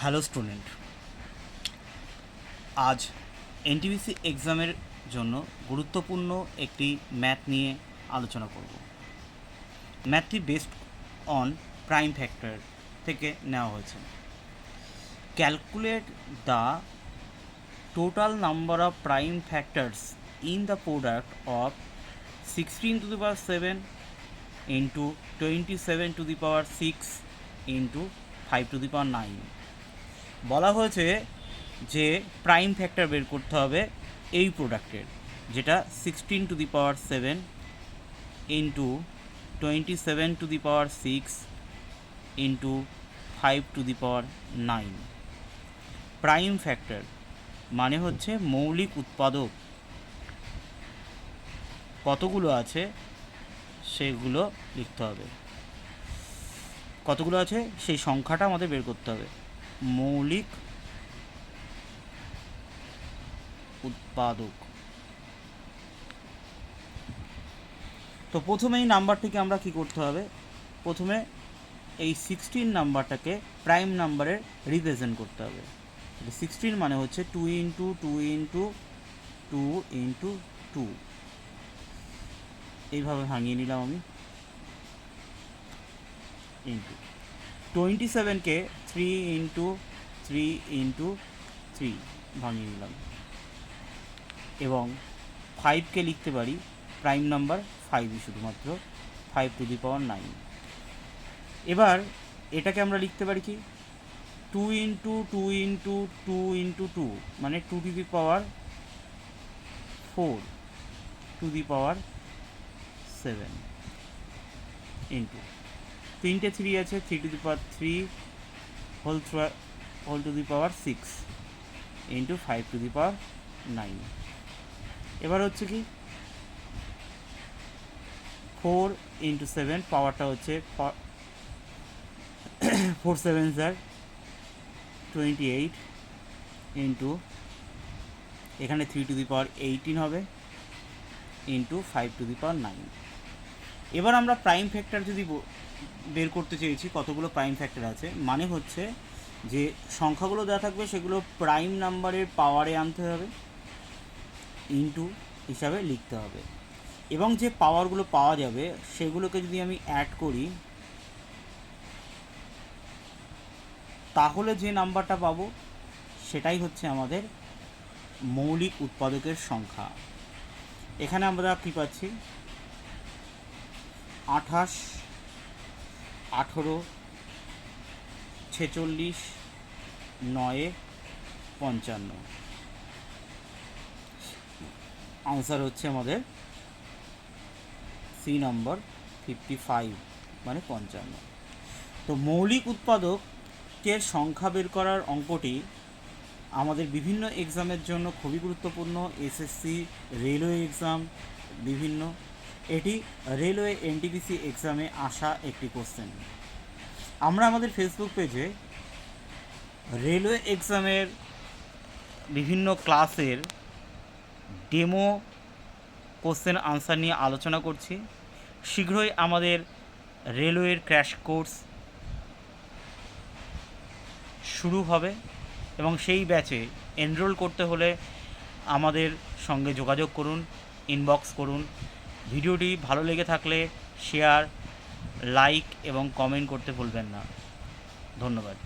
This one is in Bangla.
হ্যালো স্টুডেন্ট, আজ এনটিপিসি এক্সামের জন্য গুরুত্বপূর্ণ একটি ম্যাথ নিয়ে আলোচনা করব। ম্যাথটি বেসড অন প্রাইম ফ্যাক্টর থেকে নেওয়া হয়েছে। Calculate the total number of prime factors in the product of 16⁷ into 27⁶ into 5⁹ বলা হয়েছে যে প্রাইম ফ্যাক্টর বের করতে হবে এই প্রোডাক্টের, যেটা 16⁷ ইন্টু 27⁶ ইন্টু 5⁹। প্রাইম ফ্যাক্টর মানে হচ্ছে মৌলিক উৎপাদক কতগুলো আছে সেগুলো লিখতে হবে, কতগুলো আছে সেই সংখ্যাটা আমাদের বের করতে হবে। মৌলিক উৎপাদক। তো প্রথমে এই নাম্বারটিকে আমরা কি করতে হবে, প্রথমে এই 16 নাম্বারটাকে প্রাইম নাম্বারের রিপ্রেজেন্ট করতে হবে। 16 মানে হচ্ছে 2 ইন্টু 2 ইন্টু 2 ইন্টু 2, এইভাবে ভাঙিয়ে নিলাম আমি। ইন্টু 27কে 3 ইন্টু 3 ইন্টু 3 ভাঙিয়ে নিলাম, এবং 5কে লিখতে পারি প্রাইম নাম্বার 5ই, শুধুমাত্র 5⁹। এবার এটাকে আমরা লিখতে পারি কি 2 ইন্টু 2 ইন্টু 2 ইন্টু 2 মানে 2⁴ 4⁷ ইন্টু 3টে 3 আছে 3⁵ whole to the power 6 into 5⁹। এবার হচ্ছে কি 4 ইন্টু 7, পাওয়ারটা হচ্ছে 4 7 28 ইন্টু এখানে 3⁸ হবে ইন্টু 5⁹। এবার আমরা প্রাইম ফ্যাক্টর যদি বের করতে চেয়েছি কতগুলো প্রাইম ফ্যাক্টর আছে, মানে হচ্ছে যে সংখ্যাগুলো দেওয়া থাকবে সেগুলো প্রাইম নাম্বারের পাওয়ারে আনতে হবে, ইন্টু হিসাবে লিখতে হবে, এবং যে পাওয়ারগুলো পাওয়া যাবে সেগুলোকে যদি আমি অ্যাড করি তাহলে যে নাম্বারটা পাবো সেটাই হচ্ছে আমাদের মৌলিক উৎপাদকের সংখ্যা। এখানে আমরা কী পাচ্ছি 28, 18, 46, 9, 55। আনসার হচ্ছে আমাদের সি নম্বর 55 মানে 55। তো মৌলিক উৎপাদকের সংখ্যা বের করার অঙ্কটি আমাদের বিভিন্ন এক্সামের জন্য খুবই গুরুত্বপূর্ণ। এসএসসি, রেলওয়ে এক্সাম, বিভিন্ন, এটি রেলওয়ে এনটিপিসি এক্সামে আসা একটি কোশ্চেন। আমরা আমাদের ফেসবুক পেজে রেলওয়ে এক্সামের বিভিন্ন ক্লাসের ডেমো কোশ্চেন আনসার নিয়ে আলোচনা করছি। শীঘ্রই আমাদের রেলওয়ের ক্র্যাশ কোর্স শুরু হবে, এবং সেই ব্যাচে এনরোল করতে হলে আমাদের সঙ্গে যোগাযোগ করুন, ইনবক্স করুন। ভিডিওটি ভালো লেগে থাকলে শেয়ার, লাইক এবং কমেন্ট করতে ভুলবেন না। ধন্যবাদ।